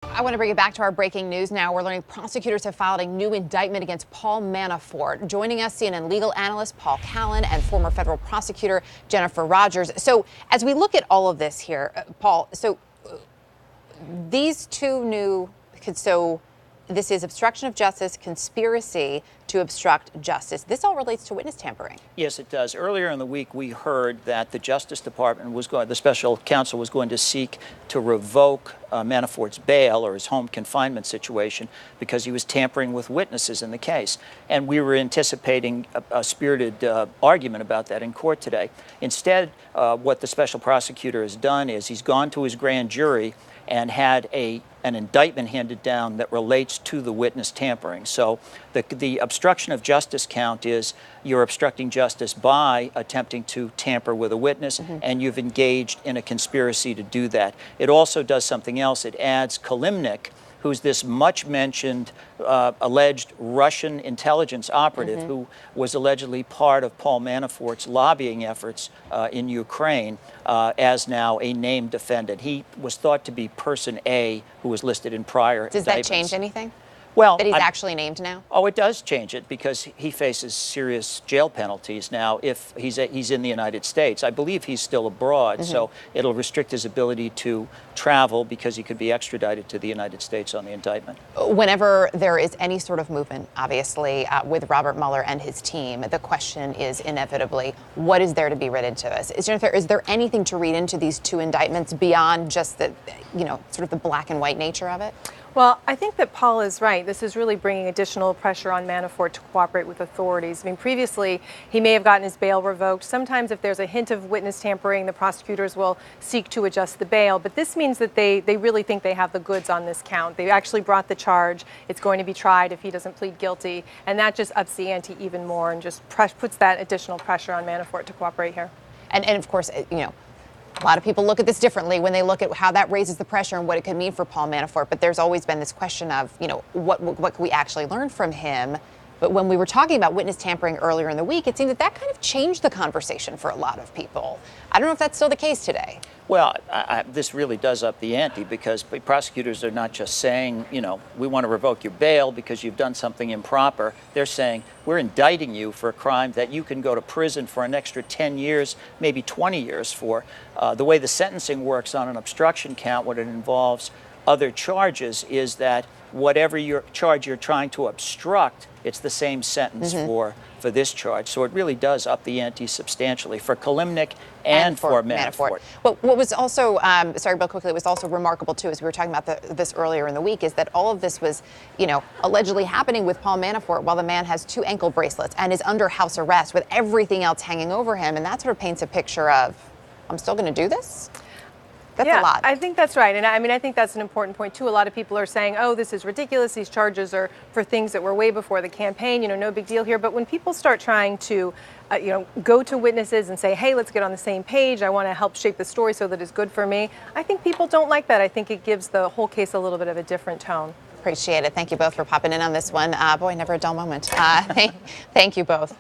I want to bring you back to our breaking news now. We're learning prosecutors have filed a new indictment against Paul Manafort. Joining us, CNN legal analyst Paul Callan and former federal prosecutor Jennifer Rogers. So as we look at all of this here, Paul, these two new, this is obstruction of justice, conspiracy to obstruct justice. This all relates to witness tampering. Yes, it does. Earlier in the week, we heard that the Justice Department the special counsel was going to seek to revoke Manafort's bail or his home confinement situation because he was tampering with witnesses in the case. And we were anticipating a spirited argument about that in court today. Instead, what the special prosecutor has done is he's gone to his grand jury and had an indictment handed down that relates to the witness tampering. So the obstruction of justice count is you're obstructing justice by attempting to tamper with a witness, and you've engaged in a conspiracy to do that. It also does something else. It adds Kalimnik, who's this much-mentioned alleged Russian intelligence operative who was allegedly part of Paul Manafort's lobbying efforts in Ukraine as now a named defendant. He was thought to be person A who was listed in prior indictments. Does that change anything? Well, that he's actually named now? Oh, it does change it because he faces serious jail penalties now if he's in the United States. I believe he's still abroad, so it'll restrict his ability to travel because he could be extradited to the United States on the indictment. Whenever there is any sort of movement, obviously, with Robert Mueller and his team, the question is inevitably, what is there to be read into this? Jennifer, is there anything to read into these two indictments beyond just the, sort of the black and white nature of it? Well, I think that Paul is right. This is really bringing additional pressure on Manafort to cooperate with authorities. I mean, previously, he may have gotten his bail revoked. Sometimes if there's a hint of witness tampering, the prosecutors will seek to adjust the bail. But this means that they really think they have the goods on this count. They actually brought the charge. It's going to be tried if he doesn't plead guilty. And that just ups the ante even more and just puts that additional pressure on Manafort to cooperate here. And of course, a lot of people look at this differently when they look at how that raises the pressure and what it could mean for Paul Manafort. But there's always been this question of, what can we actually learn from him? But when we were talking about witness tampering earlier in the week, it seemed that kind of changed the conversation for a lot of people. I don't know if that's still the case today. Well, this really does up the ante because prosecutors are not just saying, we want to revoke your bail because you've done something improper. They're saying, we're indicting you for a crime that you can go to prison for an extra 10 years, maybe 20 years for. The way the sentencing works on an obstruction count when it involves other charges is that whatever your charge you're trying to obstruct, it's the same sentence for this charge. So it really does up the ante substantially for Kalimnik and for Manafort. But what was also, sorry, real quickly, it was also remarkable, too, as we were talking about this earlier in the week, is that all of this was, allegedly happening with Paul Manafort while the man has 2 ankle bracelets and is under house arrest with everything else hanging over him. And that sort of paints a picture of, I'm still going to do this? That's a lot. I think that's right. And I think that's an important point, too. A lot of people are saying, oh, this is ridiculous. These charges are for things that were way before the campaign. No big deal here. But when people start trying to, go to witnesses and say, hey, let's get on the same page. I want to help shape the story so that it's good for me. I think people don't like that. I think it gives the whole case a little bit of a different tone. Appreciate it. Thank you both for popping in on this one. Boy, never a dull moment. Thank you both.